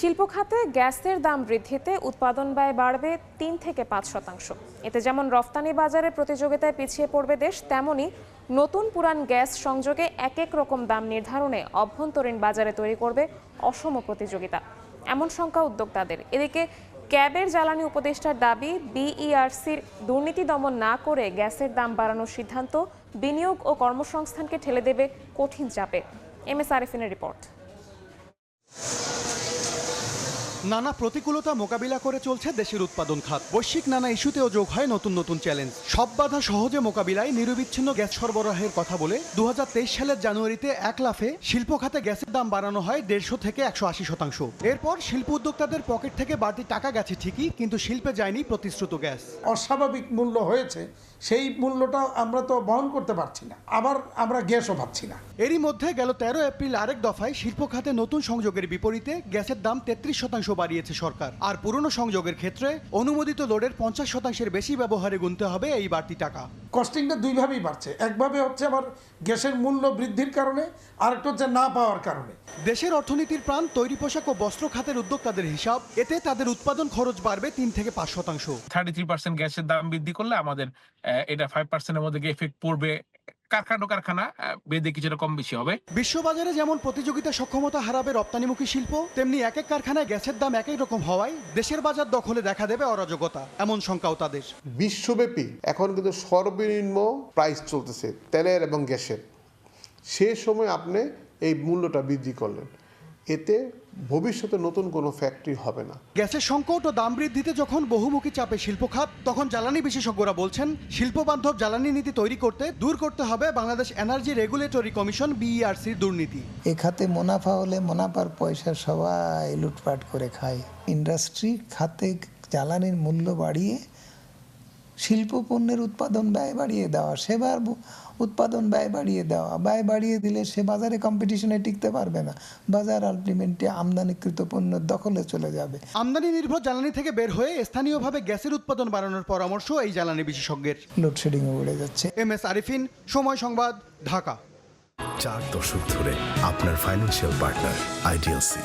শিল্প খাতে গ্যাসের দাম বৃদ্ধিতে উৎপাদন ব্যয় বাড়বে ৩ থেকে ৫%। এতে যেমন রফতানি বাজারে প্রতিযোগিতায় পিছিয়ে পড়বে দেশ, তেমনি নতুন পুরান গ্যাস সংযোগে এক এক রকম দাম নির্ধারণে অভ্যন্তরীণ বাজারে তৈরি করবে অসম প্রতিযোগিতা, এমন শঙ্কা উদ্যোক্তাদের। এদিকে ক্যাবের জ্বালানি উপদেষ্টার দাবি, বিইআরসির দুর্নীতি দমন না করে গ্যাসের দাম বাড়ানোর সিদ্ধান্ত বিনিয়োগ ও কর্মসংস্থানকে ঠেলে দেবে কঠিন চাপে। এমএস আরিফিনের রিপোর্ট। নানা প্রতিকূলতা মোকাবিলা করে চলছে দেশের উৎপাদন খাত। বৈশ্বিক নানা ইস্যুতেও যোগ হয় নতুন নতুন চ্যালেঞ্জ। সব বাধা সহজে মোকাবিলায় নিরবিচ্ছিন্ন গ্যাস সরবরাহের কথা বলে 2023 সালের জানুয়ারিতে এক লাফে শিল্প খাতে গ্যাসের দাম বাড়ানো হয় 150 থেকে 180%। এরপর শিল্প উদ্যোক্তাদের পকেট থেকে বাড়তি টাকা গেছে ঠিকই, কিন্তু শিল্পে যায়নি প্রতিশ্রুত গ্যাস। অস্বাভাবিক মূল্য হয়েছে, সেই মূল্যটা আমরা তো বহন করতে পারছি না, আবার আমরা গ্যাসও পাচ্ছি না। এরই মধ্যে গেল 13 এপ্রিল আরেক দফায় শিল্প খাতে নতুন সংযোগের বিপরীতে গ্যাসের দাম 33% বাড়িয়েছে সরকার। আর পুরনো সংযোগের ক্ষেত্রে অনুমোদিত লোডের 50%-এর বেশি ব্যবহারে গুনতে হবে এই বাড়তি টাকা। কস্টিংটা দুইভাবেই বাড়ছে, একভাবে হচ্ছে আবার গ্যাসের মূল্য বৃদ্ধির কারণে, আরেকটা হচ্ছে না পাওয়ার কারণে। দেশের অর্থনীতির প্রাণ তৈরি পোশাক ও বস্ত্র খাতের উদ্যোক্তাদের হিসাব, এতে তাদের উৎপাদন খরচ বাড়বে 3 থেকে 5%। 33% গ্যাসের দাম বৃদ্ধি করলে আমাদের এটা 5%-এর মধ্যে এফেক্ট পড়বে। কারখানা বেদে কিছুটা কম বেশি হবে। বিশ্ববাজারে যেমন প্রতিযোগিতা সক্ষমতা হারাবে রপ্তানিমুখী শিল্প, তেমনি এক এক কারখানায় গ্যাসের দাম একই রকম হওয়ায় দেশের বাজার দখলে দেখা দেবে অরাজকতা, এমন শঙ্কাও তাদের। বিশ্বব্যাপী এখন কিন্তু সর্বনিম্ন প্রাইস চলতেছে তেলের এবং গ্যাসের। সে সময় আপনি এই মূল্যটা বৃদ্ধি করলেন, এতে ভবিষ্যতে নতুন কোনো ফ্যাক্টরি হবে না। গ্যাসের সংকট ও দাম বৃদ্ধিতে যখন বহুমুখী চাপে শিল্প খাত, তখন জ্বালানি বিশেষজ্ঞরা বলছেন শিল্প বান্ধব জ্বালানি নীতি তৈরি করতে দূর করতে হবে বাংলাদেশ এনার্জি রেগুলেটরি কমিশন বিইআরসির দুর্নীতি। এ খাতে মুনাফা হলে মুনাফার পয়সা সবাই লুটপাট করে খায়। ইন্ডাস্ট্রি খাতে জ্বালানির মূল্য বাড়িয়ে শিল্প পণ্যের উৎপাদন ব্যয় বাড়িয়ে দেওয়া, সেবার উৎপাদন ব্যয় বাড়িয়ে দেওয়া, ব্যয় বাড়িয়ে দিলে সে বাজারে কম্পিটিশনে টিকতে পারবে না, বাজার আলটিমেটলি আমদানিকৃত পণ্যের দখলে চলে যাবে। আমদানি নির্ভর জ্বালানি থেকে বের হয়ে স্থানীয়ভাবে গ্যাসের উৎপাদন বাড়ানোর পরামর্শ এই জ্বালানি বিশেষজ্ঞের। লোডশেডিংও বেড়ে যাচ্ছে। এমএস আরিফিন, সময় সংবাদ, ঢাকা। 4 দশক ধরে আপনার ফাইন্যান্সিয়াল পার্টনার আইডিএলসি।